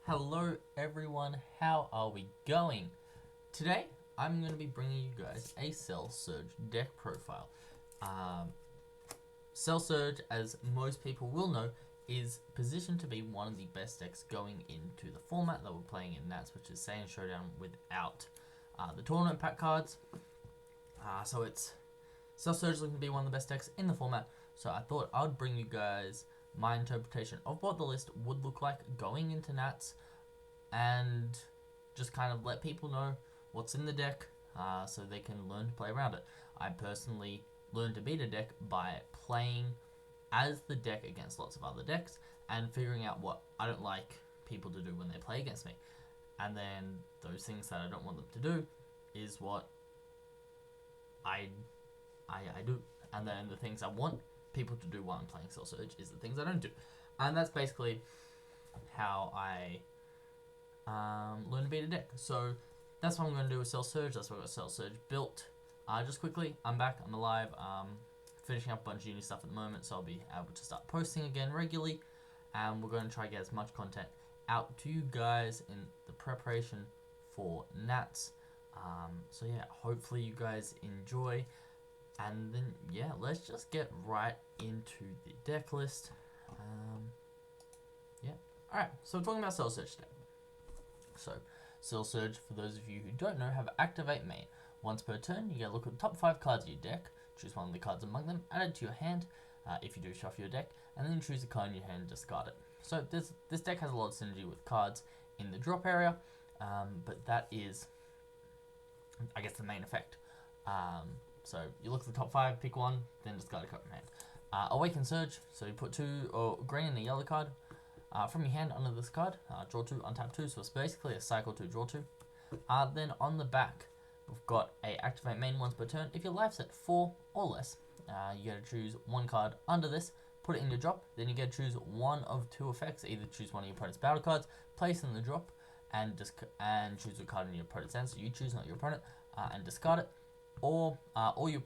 Hello everyone, how are we going? Today, I'm going to be bringing you guys a Cell Surge deck profile. Cell Surge, as most people will know, is positioned to be one of the best decks going into the format that we're playing in Nats, which is Saiyan Showdown without the tournament pack cards. So it's Cell Surge is looking to be one of the best decks in the format, so I thought I'd bring you guys my interpretation of what the list would look like going into Nats, and just kind of let people know what's in the deck so they can learn to play around it. I personally learned to beat a deck by playing as the deck against lots of other decks and figuring out what I don't like people to do when they play against me. And then those things that I don't want them to do is what I do. And then the things I want people to do while I'm playing Cell Surge is the things I don't do. And that's basically how I learn to beat a deck. So that's what I'm going to do with Cell Surge. That's why I got Cell Surge built. Just quickly, I'm back. I'm alive. Finishing up a bunch of uni stuff at the moment, so I'll be able to start posting again regularly. And we're going to try to get as much content out to you guys in the preparation for Nats. So yeah, hopefully you guys enjoy. And then, yeah, let's just get right into the deck list. Yeah. Alright, so we're talking about Cell Surge today. So, Cell Surge, for those of you who don't know, have Activate Main. Once per turn, you get a look at the top 5 cards of your deck, choose one of the cards among them, add it to your hand, if you do shuffle your deck, and then choose a card in your hand and discard it. So this deck has a lot of synergy with cards in the drop area, but that is, I guess, the main effect. So you look at the top 5, pick one, then discard a card from hand. Awaken Surge, so you put 2 or green and a yellow card from your hand onto this card, draw 2, untap 2, so it's basically a cycle to draw 2. Then on the back, we've got a Activate Main once per turn. If your life's at 4 or less, you get to choose one card under this, put it in your drop, then you get to choose one of 2 effects. Either choose one of your opponent's battle cards, place it in the drop, and choose a card in your opponent's hand, so you choose, not your opponent, and discard it. Or your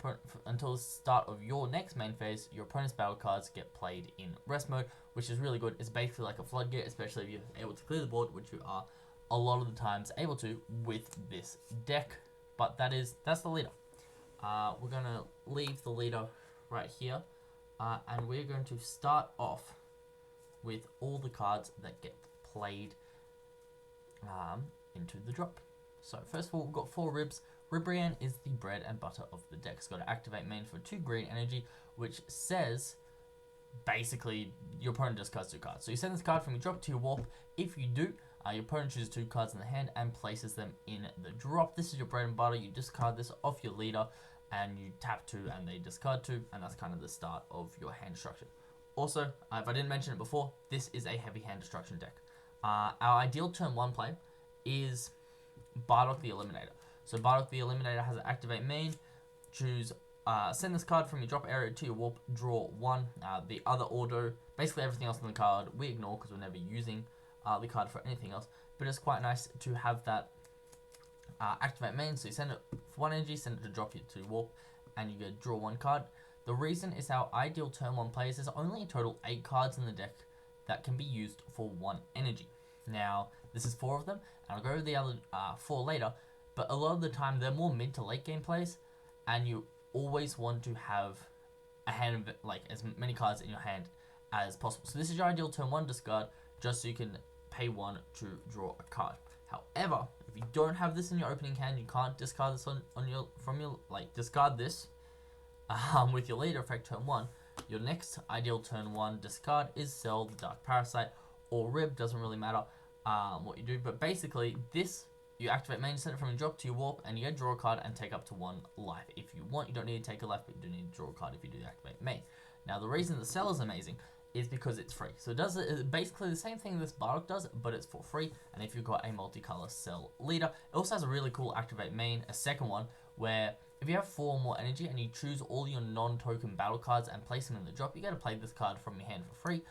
until the start of your next main phase, your opponent's battle cards get played in rest mode, which is really good. It's basically like a floodgate, especially if you're able to clear the board, which you are a lot of the times able to with this deck. But that's the leader. We're gonna leave the leader right here, and we're going to start off with all the cards that get played into the drop. So first of all, we've got 4 Ribs. Ribrianne is the bread and butter of the deck. It's got to Activate Main for 2 green energy, which says basically your opponent discards 2 cards. So you send this card from your drop to your warp. If you do, your opponent chooses 2 cards in the hand and places them in the drop. This is your bread and butter. You discard this off your leader and you tap 2 and they discard 2, and that's kind of the start of your hand destruction. Also, if I didn't mention it before, this is a heavy hand destruction deck. Our ideal turn 1 play is Bardock the Eliminator. So Bardock the Eliminator has an Activate Main. Choose, send this card from your drop area to your warp, draw 1. The other order, basically everything else on the card, we ignore because we're never using the card for anything else. But it's quite nice to have that Activate Main. So you send it for 1 energy, send it to drop you to warp, and you get draw 1 card. The reason is our ideal turn 1 plays. There's only a total 8 cards in the deck that can be used for 1 energy. Now, this is 4 of them, and I'll go over the other 4 later. But a lot of the time, they're more mid to late game plays, and you always want to have a hand of like as many cards in your hand as possible. So this is your ideal turn 1 discard, just so you can pay 1 to draw a card. However, if you don't have this in your opening hand, you can't discard this discard this with your leader effect turn 1. Your next ideal turn 1 discard is Cell the Dark Parasite or Rib, doesn't really matter what you do, but basically this. You activate main, send it from your drop to your warp, and you get to draw a card and take up to 1 life if you want. You don't need to take a life, but you do need to draw a card if you do the activate main. Now, the reason the Cell is amazing is because it's free. So it does basically the same thing this Bardock does, but it's for free. And if you've got a multicolor Cell leader, it also has a really cool activate main, a second one, where if you have 4 more energy and you choose all your non-token battle cards and place them in the drop, you get to play this card from your hand for free.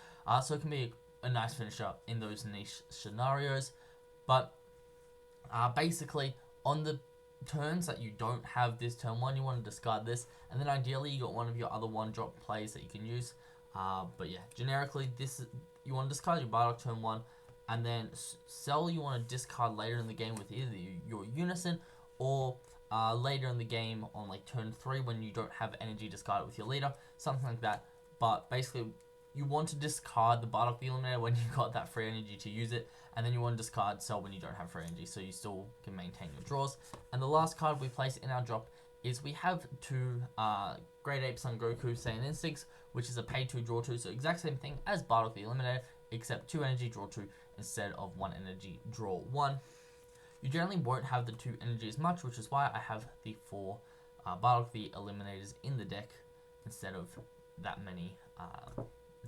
So it can be a nice finisher in those niche scenarios. But basically, on the turns that you don't have this turn 1, you want to discard this, and then ideally you got one of your other 1-drop plays that you can use. But yeah, generically, you want to discard your Bardock turn 1, and then Cell you want to discard later in the game with either your Unison or later in the game on like turn 3 when you don't have energy, discard it with your leader, something like that. But basically, you want to discard the Bardock the Eliminator when you got that free energy to use it, and then you want to discard Cell when you don't have free energy, so you still can maintain your draws. And the last card we place in our drop is we have 2 Great Ape Son Goku Saiyan Instincts, which is a pay 2, draw 2, so exact same thing as Bardock the Eliminator, except 2 energy, draw 2, instead of 1 energy, draw 1. You generally won't have the 2 energies much, which is why I have the 4 Bardock the Eliminators in the deck instead of that many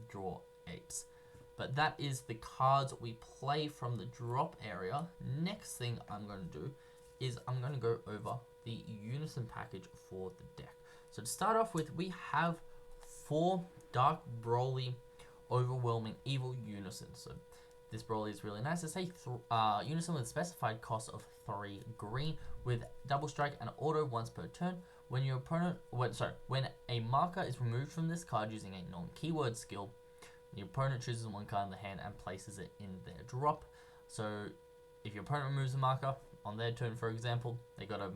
draw apes. But that is the cards we play from the drop area. Next thing I'm going to do is I'm going to go over the Unison package for the deck. So to start off with, we have 4 Dark Broly Overwhelming Evil Unison. So this Broly is really nice. It's a Unison with a specified cost of 3 green with double strike and auto once per turn. When your opponent, when a marker is removed from this card using a non-keyword skill, the opponent chooses 1 card in the hand and places it in their drop. So if your opponent removes a marker on their turn, for example, they got to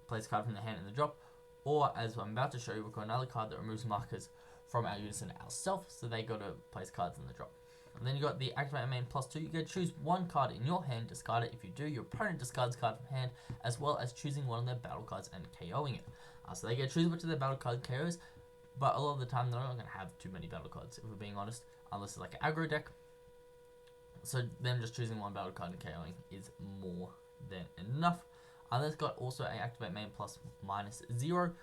place a card from their hand in the drop. Or as I'm about to show you, we've got another card that removes markers from our Unison ourselves, so they got to place cards in the drop. And then you got the Activate Main +2. You get to choose 1 card in your hand, discard it. If you do, your opponent discards a card from hand, as well as choosing 1 of their battle cards and KOing it. So they get to choose which of their battle card KOs, but a lot of the time they're not going to have too many battle cards, if we're being honest, unless it's like an aggro deck. So them just choosing 1 battle card and KOing is more than enough. And it's got also a Activate Main +/-0.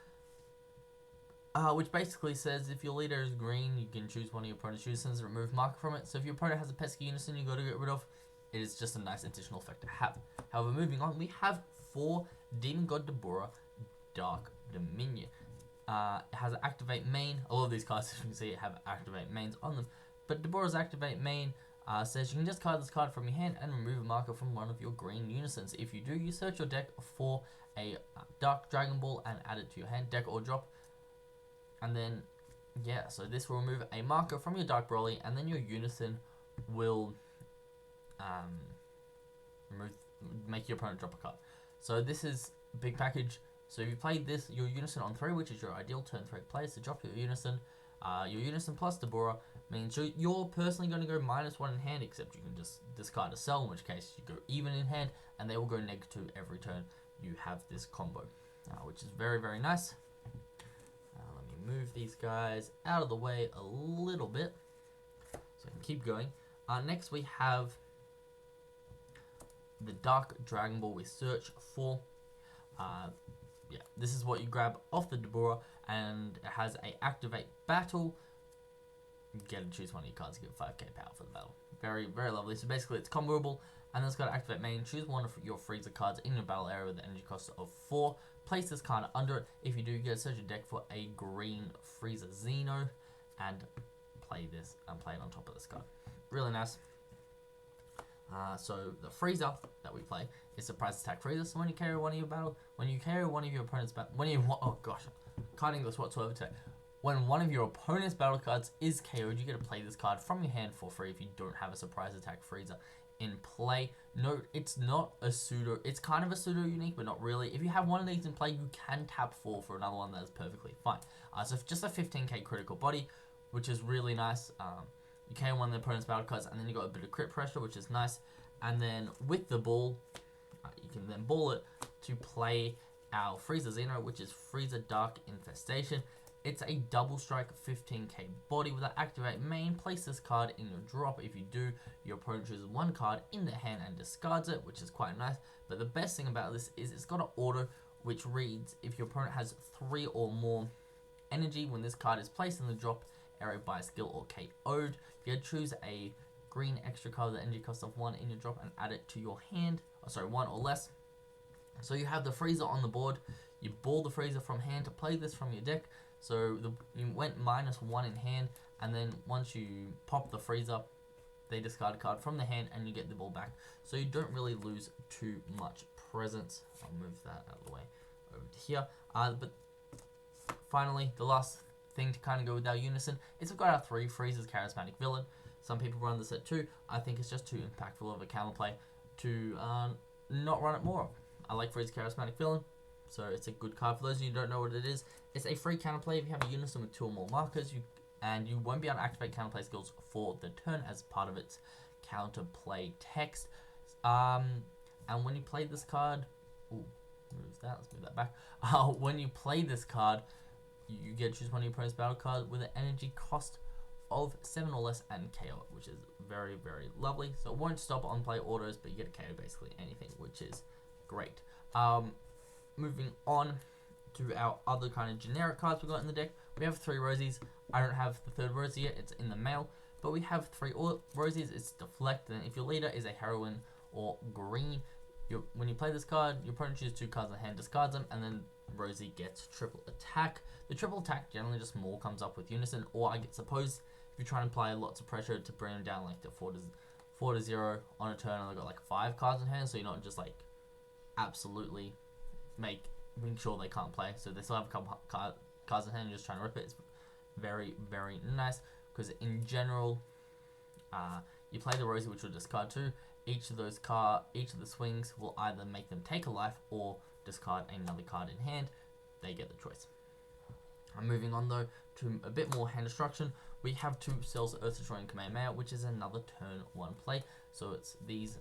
Which basically says if your leader is green, you can choose 1 of your opponent's Unisons and remove marker from it. So if your opponent has a pesky Unison you got to get rid of, it is just a nice additional effect to have. However, moving on, we have 4 Demon God Deborah Dark Dominion. It has an Activate Main. All of these cards, as you can see, have Activate Mains on them. But Deborah's Activate Main says you can discard this card from your hand and remove a marker from 1 of your green Unisons. If you do, you search your deck for a Dark Dragon Ball and add it to your hand, deck or drop. And then, yeah, so this will remove a marker from your Dark Broly, and then your Unison will make your opponent drop a card. So this is a big package. So if you played this, your Unison on 3, which is your ideal turn 3 play, so drop your Unison. Your Unison plus Deborah means you're personally going to go -1 in hand, except you can just discard a Cell, in which case you go even in hand, and they will go -2 every turn you have this combo, which is very, very nice. Move these guys out of the way a little bit so I can keep going. Next we have the Dark Dragon Ball we search for. Yeah, this is what you grab off the Deborah, and it has a Activate Battle. You get to choose 1 of your cards to get 5k power for the battle. Very, very lovely. So basically it's comboable, and then it's got to Activate Main. Choose 1 of your Frieza cards in your battle area with the energy cost of 4. Place this card under it. If you do, you get to search your deck for a green Frieza Xeno and play this and play it on top of this card. Really nice. So the Frieza that we play is Surprise Attack Frieza. So when you carry 1 of your opponent's oh gosh, can't English whatsoever today. When 1 of your opponent's battle cards is KO'd, you get to play this card from your hand for free if you don't have a Surprise Attack Frieza in play. Note, it's not a pseudo, it's kind of a pseudo unique, but not really. If you have 1 of these in play, you can tap 4 for another one that is perfectly fine. So just a 15k critical body, which is really nice. You can 1 of the opponent's battle cards, and then you got a bit of crit pressure, which is nice. And then with the ball, you can then ball it to play our Frieza Xeno, which is Frieza Dark Infestation. It's a double strike 15k body with an Activate Main. Place this card in your drop. If you do, your opponent chooses 1 card in their hand and discards it, which is quite nice. But the best thing about this is it's got an auto which reads if your opponent has 3 or more energy when this card is placed in the drop area by a skill or KO'd. You can choose a green extra card with the energy cost of 1 in your drop and add it to your hand. 1 or less. So you have the Frieza on the board. You ball the Frieza from hand to play this from your deck. So you went -1 in hand, and then once you pop the Frieza, they discard a card from the hand and you get the ball back. So you don't really lose too much presence. I'll move that out of the way over to here. But finally, the last thing to kind of go with our Unison is we've got our 3 Frieza's Charismatic Villain. Some people run this at 2. I think it's just too impactful of a counterplay to not run it more. I like Freeze Charismatic Villain, so it's a good card. For those of you who don't know what it is, it's a free counterplay if you have a Unison with 2 or more markers, and you won't be able to activate counterplay skills for the turn as part of its counterplay text. And when you play this card, let's move that back. When you play this card, you get to choose one of your opponent's battle cards with an energy cost of 7 or less and KO it, which is very, very lovely. So it won't stop on play autos, but you get a KO basically anything, which is great. Moving on to our other kind of generic cards we got in the deck. We have 3 Rosies. I don't have the 3rd Rosie yet, it's in the mail. But we have 3 Rosies. It's Deflect, and if your leader is a heroine or green, when you play this card, your opponent chooses 2 cards in hand, discards them, and then Rosie gets triple attack. The triple attack generally just more comes up with Unison, or I suppose if you're trying to apply lots of pressure to bring them down like to 4-0 on a turn, and they've got like 5 cards in hand, so you're not just like absolutely making sure they can't play. So they still have a couple cards in hand, you're just trying to rip it. It's very, very nice, because in general, you play the Rosie, which will discard 2. Each of the swings will either make them take a life or discard another card in hand. They get the choice. I'm moving on though to a bit more hand destruction. We have 2 Cells Earth Destroying Kamehameha, which is another turn 1 play. So it's these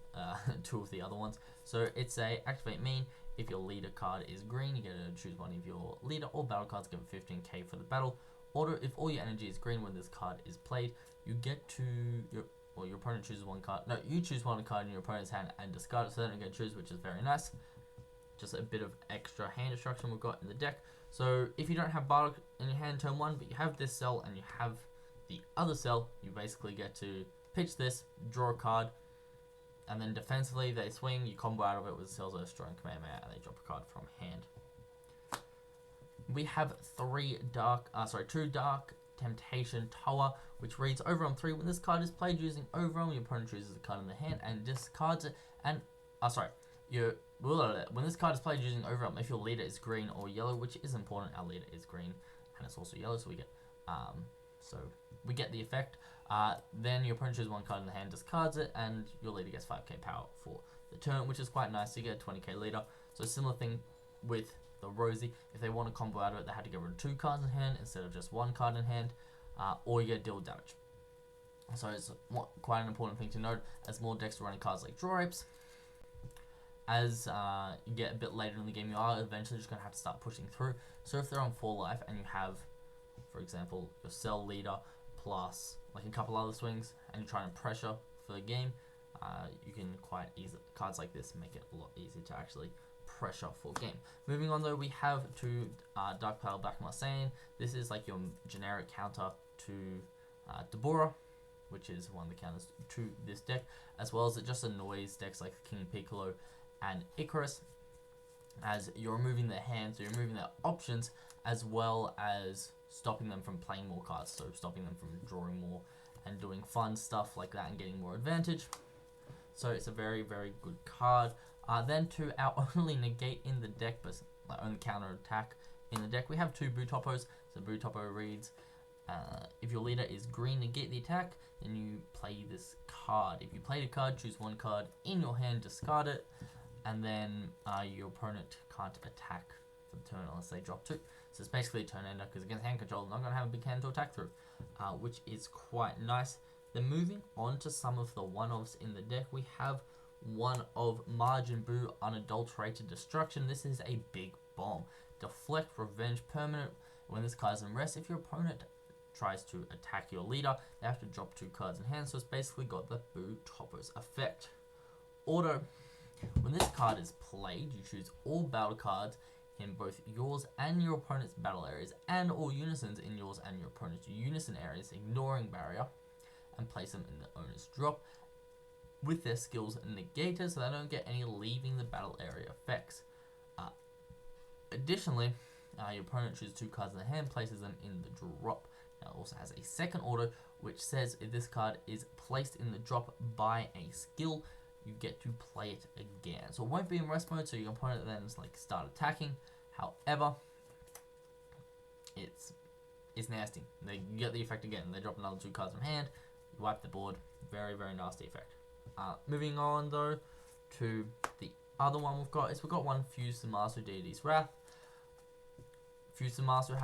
2 of the other ones. So it's a activate main. If your leader card is green, you get to choose one of your leader or battle cards, give it 15k for the battle. Order, if all your energy is green when this card is played, you get to your opponent chooses 1 card. No, you choose 1 card in your opponent's hand and discard it, so they don't get to choose, which is very nice. Just a bit of extra hand destruction we've got in the deck. So if you don't have Bardock in your hand turn 1, but you have this cell and you have the other cell, you basically get to pitch this, draw a card, and then defensively they swing, you combo out of it with Cells Earth Destroying Kamehameha, and they drop a card from hand. We have 2 Dark Temptation Tower, which reads Overwhelm 3. When this card is played using Overwhelm, your opponent chooses a card in the hand and discards it. And when this card is played using Overwhelm, if your leader is green or yellow, which is important, our leader is green and it's also yellow, so we get the effect. Then your opponent chooses 1 card in the hand, discards it, and your leader gets 5k power for the turn, which is quite nice. So you get a 20k leader. So similar thing with the Rosie. If they want to combo out of it, they had to get rid of 2 cards in hand instead of just 1 card in hand, or you get deal damage. So it's quite an important thing to note, as more decks are running cards like Draw Apes. As you get a bit later in the game, you are eventually just going to have to start pushing through. So if they're on 4 life and you have, for example, your cell leader plus like a couple other swings, and you're trying to pressure for the game, you can quite easily, cards like this make it a lot easier to actually pressure for game. Moving on though, we have 2 Dark Pale Black Marseille. This is like your generic counter to Deborah, which is one of the counters to this deck, as well as it just annoys decks like King Piccolo and Icarus, as you're removing their hands, so you're removing their options, as well as stopping them from playing more cards, so stopping them from drawing more and doing fun stuff like that and getting more advantage. So it's a very, very good card. Then to our only negate in the deck, but only counter attack in the deck, we have 2 Butopos. So Butopo reads, if your leader is green, negate the attack, then you play this card. If you played a card, choose 1 card in your hand, discard it, and then your opponent can't attack for the turn unless they drop 2. So it's basically a turn ender, because against hand control, they're not going to have a big hand to attack through, which is quite nice. Then moving on to some of the one-offs in the deck, we have one of Majin Buu Unadulterated Destruction. This is a big bomb. Deflect, Revenge, Permanent. When this card is in rest, if your opponent tries to attack your leader, they have to drop 2 cards in hand, so it's basically got the Buu-Topos effect. Auto. When this card is played, you choose all battle cards in both yours and your opponent's battle areas, and all unisons in yours and your opponent's unison areas, ignoring barrier, and place them in the owner's drop with their skills negated, so they don't get any leaving the battle area effects. Additionally, your opponent chooses 2 cards in the hand, places them in the drop. Now it also has a second auto, which says if this card is placed in the drop by a skill, you get to play it again. So it won't be in rest mode, so your opponent then like start attacking. However, it's nasty. They get the effect again. They drop another 2 cards from hand, You wipe the board. Very, very nasty effect. Moving on though to the other one we've got one Fuse Zamasu Deity's Wrath. Fuse Zamasu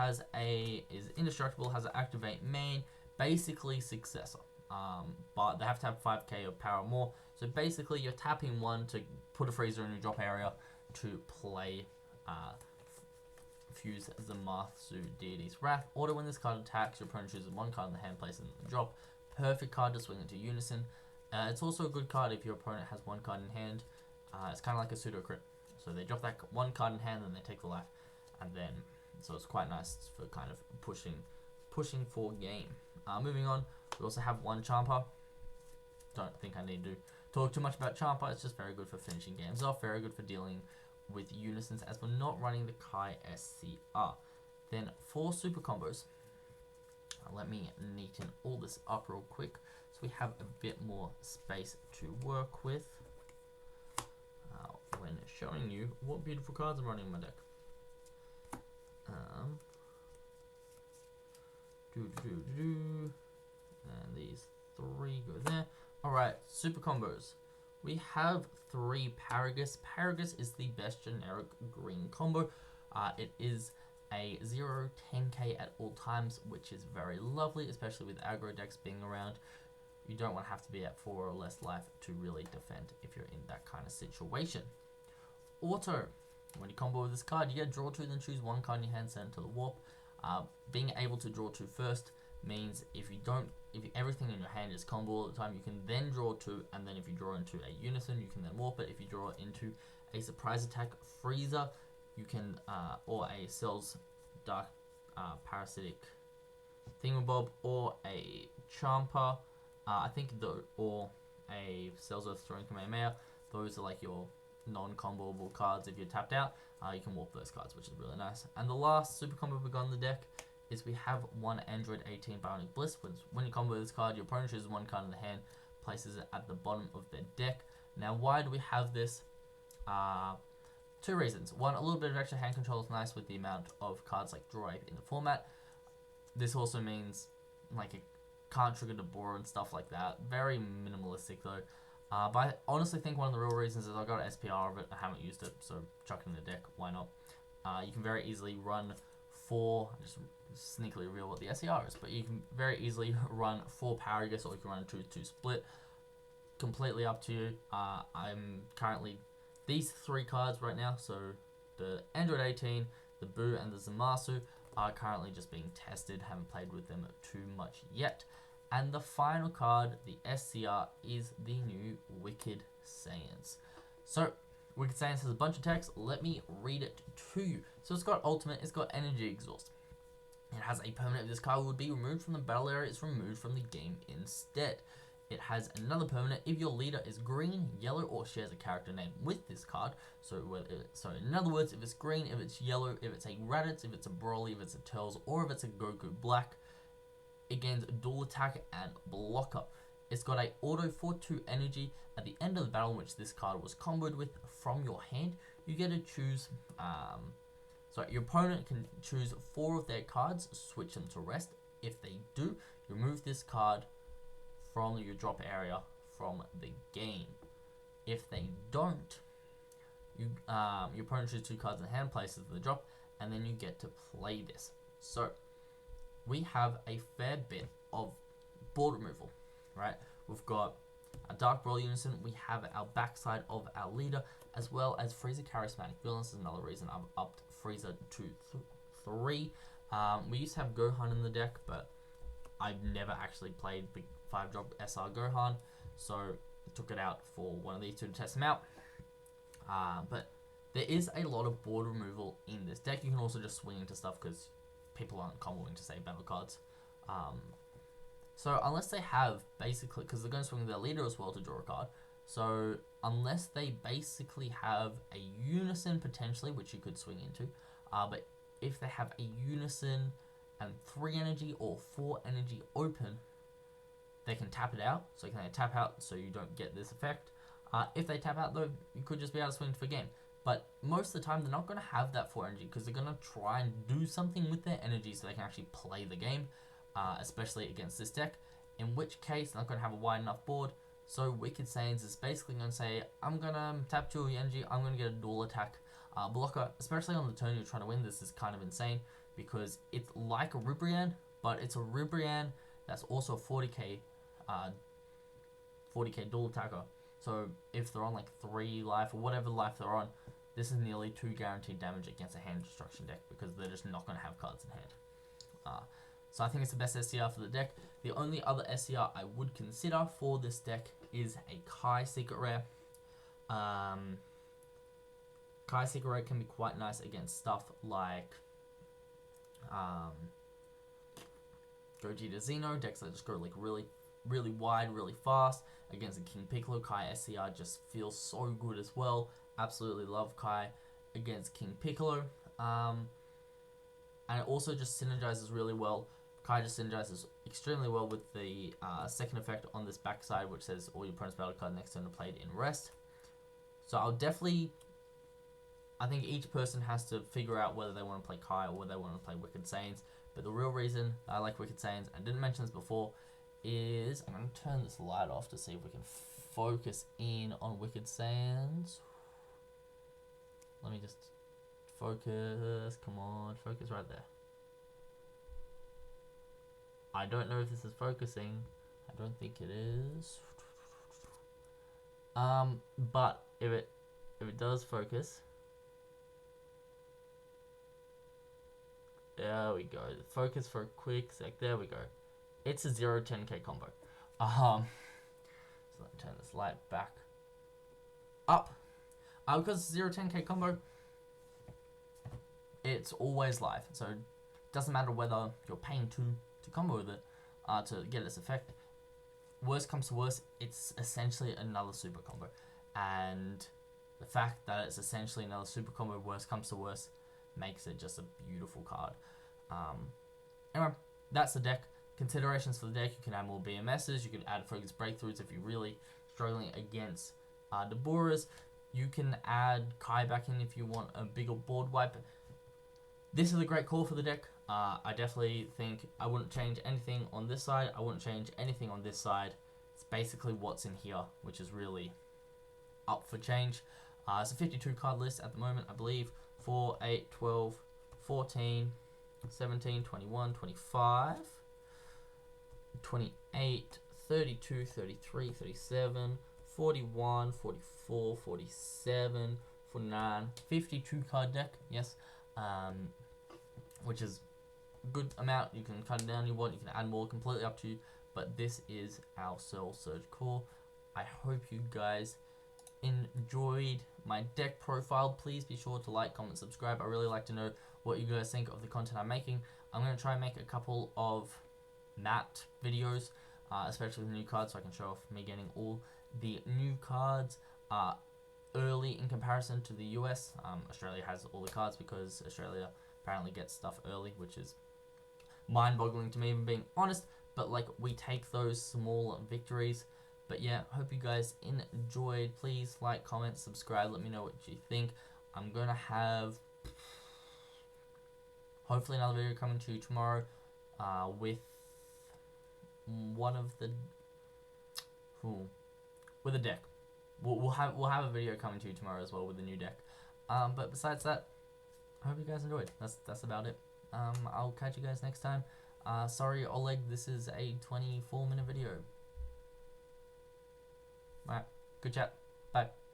is indestructible, has an activate main, basically successor. But they have to have 5k of power or more. So basically you're tapping one to put a freezer in your drop area to play Fuse Zamasu Deity's Wrath. Auto when this card attacks, your opponent chooses one card in the hand, places it in the drop. Perfect card to swing into Unison. It's also a good card if your opponent has one card in hand. It's kind of like a pseudo crit. So they drop that one card in hand and they take the life. And then, so it's quite nice for kind of pushing for game. Moving on, we also have one Champa. Don't think I need to talk too much about Champa. It's just very good for finishing games off. Very good for dealing with Unisons as we're not running the Kai SCR. Then 4 super combos. Let me neaten all this up real quick so we have a bit more space to work with when showing you what beautiful cards I'm running in my deck. And these 3 go there. Alright, super combos. We have 3 Paragus. Paragus is the best generic green combo. It is a 0-10k at all times, which is very lovely, especially with aggro decks being around. You don't want to have to be at 4 or less life to really defend if you're in that kind of situation. Auto. When you combo with this card, you get draw 2, then choose one card in your hand, send it to the warp. Being able to draw 2 first means if everything in your hand is combo all the time, you can then draw 2, and then if you draw into a Unison, you can then warp it. If you draw into a surprise attack freezer, you can, or a Cell's Dark Parasitic Thingamabob, or a Champa, or a Cell's Earth Throwing Kamehameha. Those are like your non-comboable cards. If you're tapped out, you can warp those cards, which is really nice. And the last super combo we got on the deck is we have one Android 18 Bionic Bliss. When you combo this card, your opponent chooses one card in the hand, places it at the bottom of their deck. Now, why do we have this? 2 reasons. One, a little bit of extra hand control is nice with the amount of cards like Draw Ape in the format. This also means like it can't trigger the board and stuff like that. Very minimalistic though. But I honestly think one of the real reasons is I got an SPR of it. I haven't used it, so chuck it in the deck. Why not? You can very easily run 4. Just sneakily reveal what the SCR is, but you can very easily run 4 Paragus, or you can run 2-2 split. Completely up to you. I'm currently these 3 cards right now. So the Android 18, the Boo, and the Zamasu are currently just being tested. Haven't played with them too much yet. And the final card, the SCR, is the new Wicked Saiyans. So, Wicked Saiyans has a bunch of text. Let me read it to you. So it's got ultimate, it's got energy exhaust. It has a permanent. If this card would be removed from the battle area, it's removed from the game instead. It has another permanent. If your leader is green, yellow, or shares a character name with this card. So in other words, if it's green, if it's yellow, if it's a Raditz, if it's a Broly, if it's a Turles, or if it's a Goku Black, it gains dual attack and blocker. It's got a auto for 2 energy. At the end of the battle in which this card was comboed with from your hand, you get to choose, your opponent can choose 4 of their cards, switch them to rest. If they do, you remove this card from your drop area from the game. If they don't, your opponent chooses 2 cards in the hand, places the drop, and then you get to play this. So we have a fair bit of board removal, right? We've got a Dark Broly Unison, we have our backside of our leader, as well as Frieza Charismatic Villain. This is another reason I've upped Frieza to 3. We used to have Gohan in the deck, but I've never actually played the 5-drop SR Gohan, so I took it out for one of these 2 to test them out. But there is a lot of board removal in this deck. You can also just swing into stuff because people aren't comboing to say battle cards. So unless they have basically, because they're going to swing their leader as well to draw a card. So unless they basically have a Unison potentially, which you could swing into, but if they have a Unison and 3 energy or 4 energy open, they can tap it out. So can they tap out so you don't get this effect? If they tap out though, you could just be able to swing for game. But most of the time, they're not going to have that 4 energy because they're going to try and do something with their energy so they can actually play the game, especially against this deck. in which case they're not going to have a wide enough board. So Wicked Saiyans is basically going to say, I'm going to tap your energy, I'm going to get a dual attack blocker, especially on the turn you're trying to win. This is kind of insane because it's like a Ribrianne, but it's a Ribrianne that's also a 40k dual attacker. So if they're on like 3 life or whatever life they're on, this is nearly 2 guaranteed damage against a hand destruction deck because they're just not going to have cards in hand. So I think it's the best SCR for the deck. The only other SCR I would consider for this deck is a Kai Secret Rare. Kai Secret Rare can be quite nice against stuff like Gogeta Xeno, decks that just go like really wide, really fast. Against a King Piccolo, Kai SCR just feels so good as well. Absolutely love Kai against King Piccolo. And it also just synergizes really well. Kai just synergizes extremely well with the second effect on this backside, which says all your opponent's battle card next turn are played in rest. So I think each person has to figure out whether they want to play Kai or whether they want to play Wicked Saiyans. But the real reason I like Wicked Saiyans, I didn't mention this before, is I'm going to turn this light off to see if we can focus in on Wicked Saiyans. Let me just focus. Come on, focus right there. I don't know if this is focusing. I don't think it is. But if it does focus, there we go. Focus for a quick sec. There we go. It's a 0-10k combo. So let me turn this light back up. Because it's a 0-10k combo, it's always live. So it doesn't matter whether you're paying to combo with it to get its effect. Worst comes to worst, it's essentially another super combo. And the fact that it's essentially another super combo, worst comes to worst, makes it just a beautiful card. Anyway, that's the deck. Considerations for the deck: you can add more BMSs, you can add Focus Breakthroughs if you're really struggling against Deborahs. You can add Kai back in if you want a bigger board wipe. This is a great call for the deck. I definitely think I wouldn't change anything on this side. I wouldn't change anything on this side. It's basically what's in here, which is really up for change. It's a 52 card list at the moment, I believe. 4, 8, 12, 14, 17, 21, 25, 28, 32, 33, 37, 41, 44, 47, 49, 52 card deck, yes. Which is a good amount. You can cut it down if you want, you can add more, completely up to you. But this is our Soul Surge core. I hope you guys enjoyed my deck profile. Please be sure to like, comment, subscribe. I really like to know what you guys think of the content I'm making. I'm going to try and make a couple of matte videos, especially with new cards, so I can show off me getting all the new cards early in comparison to the US. Australia has all the cards because Australia apparently gets stuff early, which is mind-boggling to me, even being honest. But like, we take those small victories. But yeah, hope you guys enjoyed. Please like, comment, subscribe. Let me know what you think. I'm gonna have hopefully another video coming to you tomorrow with one of the with a deck. We'll have a video coming to you tomorrow as well with the new deck. But besides that, I hope you guys enjoyed. That's about it. I'll catch you guys next time. Sorry, Oleg, this is a 24-minute video. Alright, good chat. Bye.